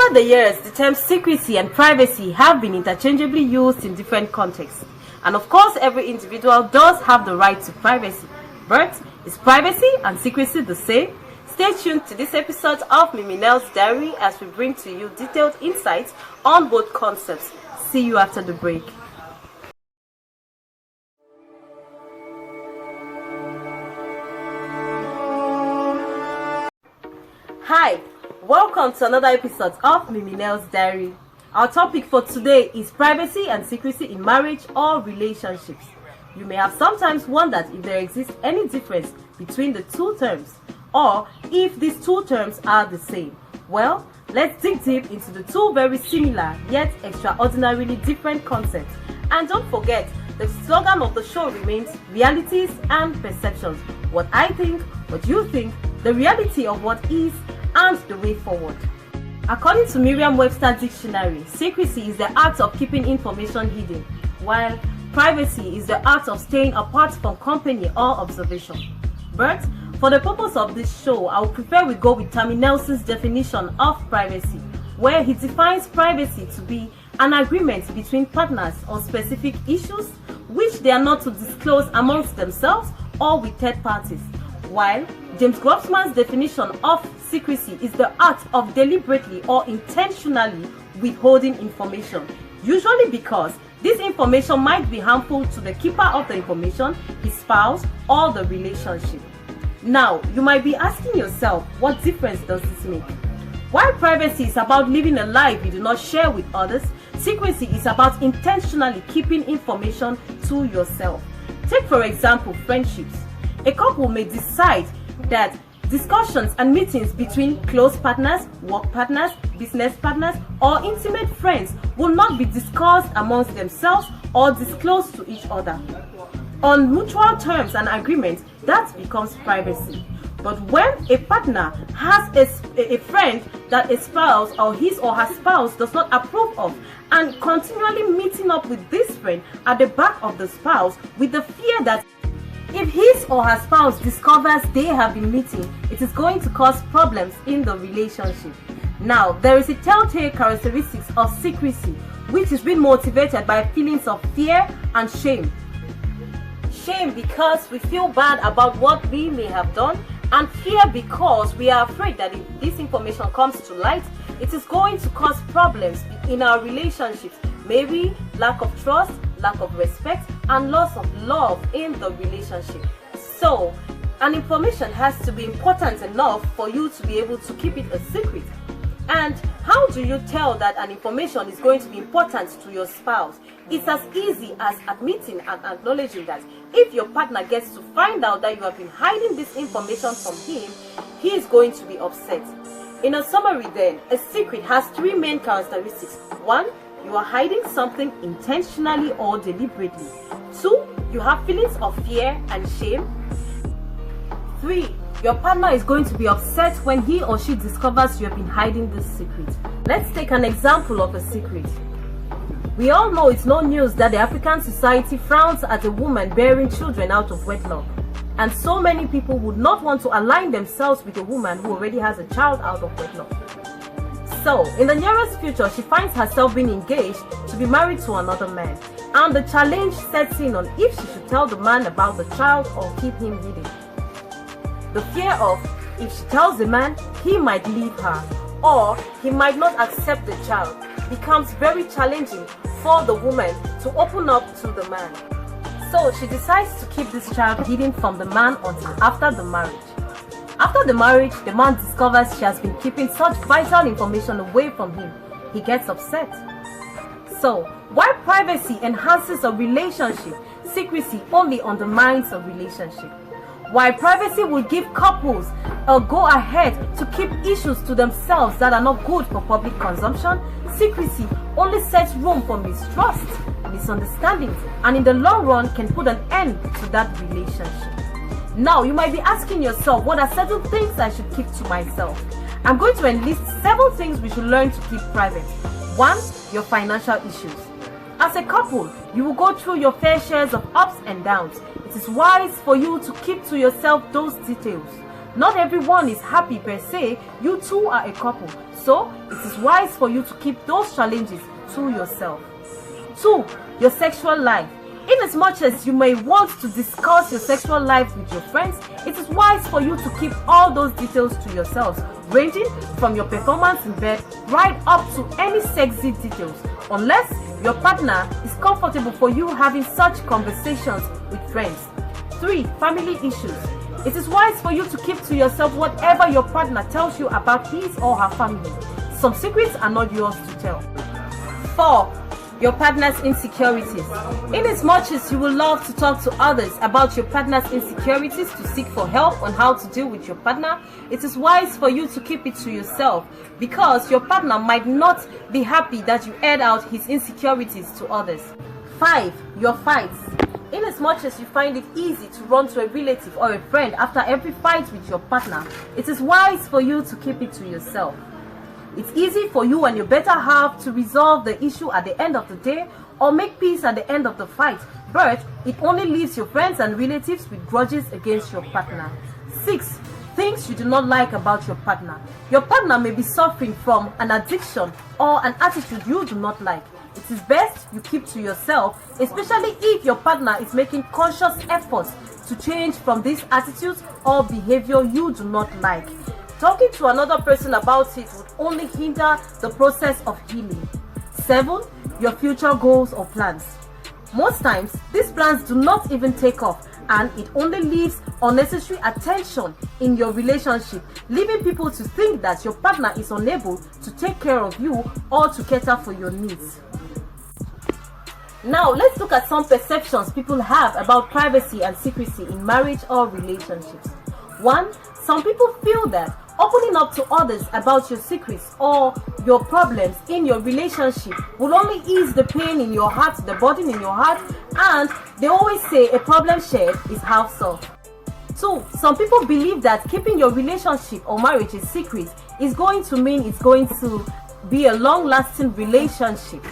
Over the years, the terms secrecy and privacy have been interchangeably used in different contexts. And of course, every individual does have the right to privacy. But is privacy and secrecy the same? Stay tuned to this episode of MIMINEL'S Diary as we bring to you detailed insights on both concepts. See you after the break. Hi, welcome to another episode of MIMINEL'S Diary. Our topic for today is privacy and secrecy in marriage or relationships. You may have sometimes wondered if there exists any difference between the two terms, or if these two terms are the same. Well, let's dig deep into the two very similar yet extraordinarily different concepts. And don't forget, the slogan of the show remains realities and perceptions. What I think, what you think, the reality of what is, and the way forward. According to Merriam-Webster Dictionary, secrecy is the act of keeping information hidden, while privacy is the act of staying apart from company or observation. But for the purpose of this show, I would prefer we go with Ngomele Nelson's definition of privacy, where he defines privacy to be an agreement between partners on specific issues which they are not to disclose amongst themselves or with third parties, while James Grossman's definition of secrecy is the act of deliberately or intentionally withholding information, usually because this information might be harmful to the keeper of the information, his spouse, or the relationship. Now, you might be asking yourself, what difference does this make? While privacy is about living a life you do not share with others, secrecy is about intentionally keeping information to yourself. Take for example, friendships. A couple may decide that discussions and meetings between close partners, work partners, business partners, or intimate friends will not be discussed amongst themselves or disclosed to each other. On mutual terms and agreements, that becomes privacy. But when a partner has a friend that a spouse or his or her spouse does not approve of, and continually meeting up with this friend at the back of the spouse with the fear that if his or her spouse discovers they have been meeting, it is going to cause problems in the relationship. Now, there is a telltale characteristics of secrecy, which is being motivated by feelings of fear and shame. Shame because we feel bad about what we may have done, and fear because we are afraid that if this information comes to light, it is going to cause problems in our relationships, maybe lack of trust, lack of respect, and loss of love in the relationship. So, an information has to be important enough for you to be able to keep it a secret. And how do you tell that an information is going to be important to your spouse? It's as easy as admitting and acknowledging that if your partner gets to find out that you have been hiding this information from him, he is going to be upset. In a summary then, a secret has three main characteristics. 1, you are hiding something intentionally or deliberately. 2, you have feelings of fear and shame. 3, your partner is going to be upset when he or she discovers you have been hiding this secret. Let's take an example of a secret. We all know it's no news that the African society frowns at a woman bearing children out of wedlock. And so many people would not want to align themselves with a woman who already has a child out of wedlock. So, in the nearest future, she finds herself being engaged to be married to another man. And the challenge sets in on if she should tell the man about the child or keep him hidden. The fear of, if she tells the man, he might leave her, or he might not accept the child, becomes very challenging for the woman to open up to the man. So she decides to keep this child hidden from the man until after the marriage. After the marriage, the man discovers she has been keeping such vital information away from him. He gets upset. So, while privacy enhances a relationship, secrecy only undermines a relationship. While privacy will give couples a go-ahead to keep issues to themselves that are not good for public consumption, secrecy only sets room for mistrust, misunderstandings, and in the long run can put an end to that relationship. Now, you might be asking yourself, what are certain things I should keep to myself? I'm going to enlist 7 things we should learn to keep private. 1, your financial issues. As a couple, you will go through your fair shares of ups and downs. It is wise for you to keep to yourself those details. Not everyone is happy per se. You two are a couple, so it is wise for you to keep those challenges to yourself. 2. Your sexual life. Inasmuch as you may want to discuss your sexual life with your friends, it is wise for you to keep all those details to yourselves, ranging from your performance in bed right up to any sexy details, unless your partner is comfortable for you having such conversations with friends. 3. Family issues. It is wise for you to keep to yourself whatever your partner tells you about his or her family. Some secrets are not yours to tell. 4. Your partner's insecurities. Inasmuch as you will love to talk to others about your partner's insecurities to seek for help on how to deal with your partner, it is wise for you to keep it to yourself, because your partner might not be happy that you aired out his insecurities to others. 5. Your fights. Inasmuch as you find it easy to run to a relative or a friend after every fight with your partner, it is wise for you to keep it to yourself. It's easy for you and your better half to resolve the issue at the end of the day or make peace at the end of the fight, but it only leaves your friends and relatives with grudges against your partner. 6. Things you do not like about your partner. Your partner may be suffering from an addiction or an attitude you do not like. It is best you keep to yourself, especially if your partner is making conscious efforts to change from these attitudes or behavior you do not like. Talking to another person about it would only hinder the process of healing. 7. Your future goals or plans. Most times, these plans do not even take off, and it only leaves unnecessary attention in your relationship, leaving people to think that your partner is unable to take care of you or to cater for your needs. Now, let's look at some perceptions people have about privacy and secrecy in marriage or relationships. 1. Some people feel that opening up to others about your secrets or your problems in your relationship will only ease the pain in your heart, the burden in your heart, and they always say a problem shared is half solved. 2. Some people believe that keeping your relationship or marriage a secret is going to mean it's going to be a long-lasting relationship.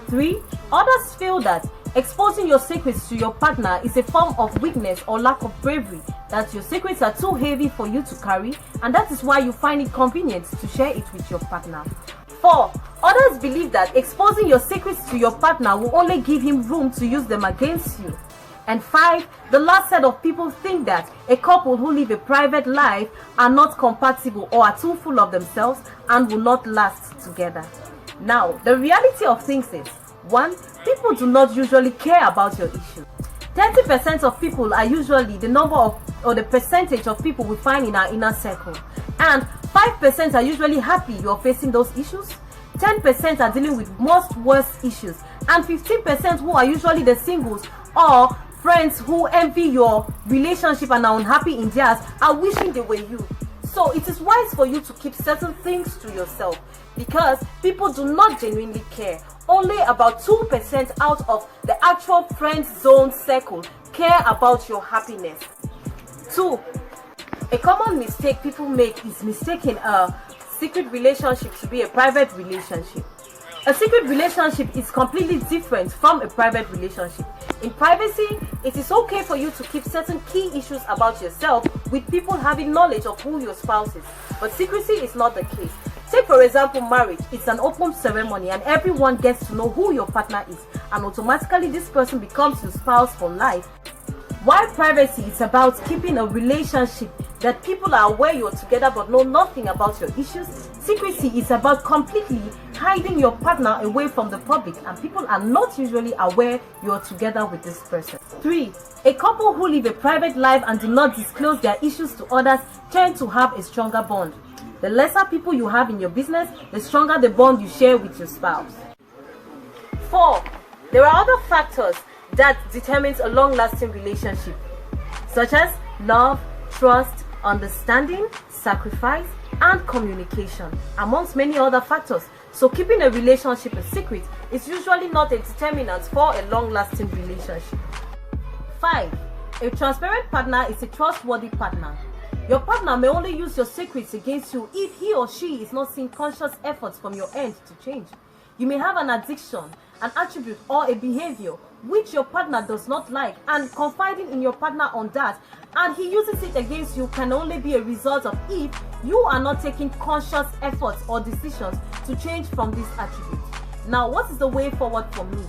3. Others feel that exposing your secrets to your partner is a form of weakness or lack of bravery, that your secrets are too heavy for you to carry, and that is why you find it convenient to share it with your partner. 4. Others believe that exposing your secrets to your partner will only give him room to use them against you. And 5. The last set of people think that a couple who live a private life are not compatible or are too full of themselves and will not last together. Now, the reality of things is, 1. People do not usually care about your issue. 30% of people are usually the number of or the percentage of people we find in our inner circle, and 5% are usually happy you're facing those issues. 10% are dealing with most worse issues, and 15% who are usually the singles or friends who envy your relationship and are unhappy in theirs are wishing they were you. So it is wise for you to keep certain things to yourself, because people do not genuinely care. Only about 2% out of the actual friend zone circle care about your happiness. 2. A common mistake people make is mistaking a secret relationship to be a private relationship. A secret relationship is completely different from a private relationship. In privacy, it is okay for you to keep certain key issues about yourself with people having knowledge of who your spouse is, but secrecy is not the case. Take for example marriage. It's an open ceremony and everyone gets to know who your partner is, and automatically this person becomes your spouse for life. While privacy is about keeping a relationship that people are aware you're together but know nothing about your issues, secrecy is about completely hiding your partner away from the public and people are not usually aware you're together with this person. 3. A couple who live a private life and do not disclose their issues to others tend to have a stronger bond. The lesser people you have in your business, the stronger the bond you share with your spouse. 4. There are other factors that determines a long-lasting relationship, such as love, trust, understanding, sacrifice, and communication, amongst many other factors. So keeping a relationship a secret is usually not a determinant for a long-lasting relationship. 5. A transparent partner is a trustworthy partner. Your partner may only use your secrets against you if he or she is not seeing conscious efforts from your end to change. You may have an addiction, an attribute, or a behavior which your partner does not like, and confiding in your partner on that, and he uses it against you, can only be a result of if you are not taking conscious efforts or decisions to change from this attribute. Now, what is the way forward for me?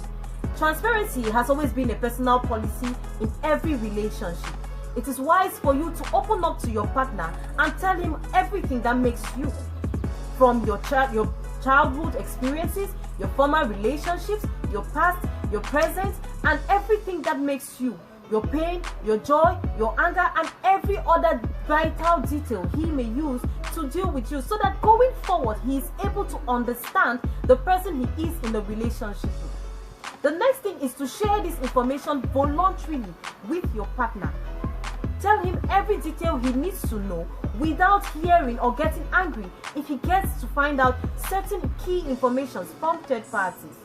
Transparency has always been a personal policy in every relationship. It is wise for you to open up to your partner and tell him everything that makes you, from your childhood experiences, your former relationships, your past, your present, and everything that makes you, your pain, your joy, your anger, and every other vital detail he may use to deal with you, so that going forward he is able to understand the person he is in the relationship with. The next thing is to share this information voluntarily with your partner. Tell him every detail he needs to know without hearing or getting angry if he gets to find out certain key information from third parties.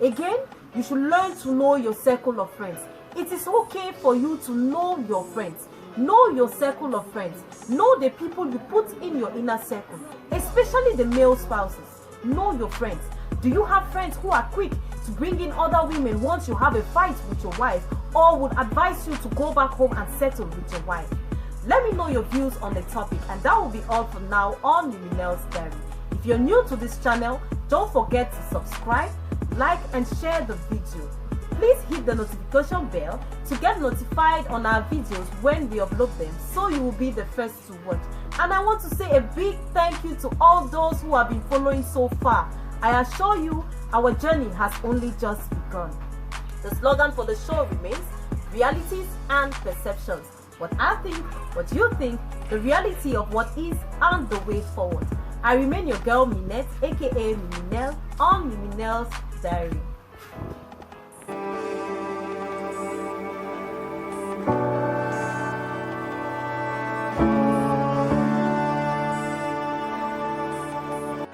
Again, you should learn to know your circle of friends. It is okay for you to know your friends. Know your circle of friends. Know the people you put in your inner circle, especially the male spouses. Know your friends. Do you have friends who are quick to bring in other women once you have a fight with your wife, or would advise you to go back home and settle with your wife? Let me know your views on the topic, and that will be all for now on MIMINEL'S Diary. If you're new to this channel, don't forget to subscribe, like, and share the video. Please hit the notification bell to get notified on our videos when we upload them, so you will be the first to watch. And I want to say a big thank you to all those who have been following so far. I assure you, our journey has only just begun. The slogan for the show remains realities and perceptions. What I think, what you think, the reality of what is, and the way forward. I remain your girl Minette, aka MIMINEL'S, on MIMINEL'S Diary.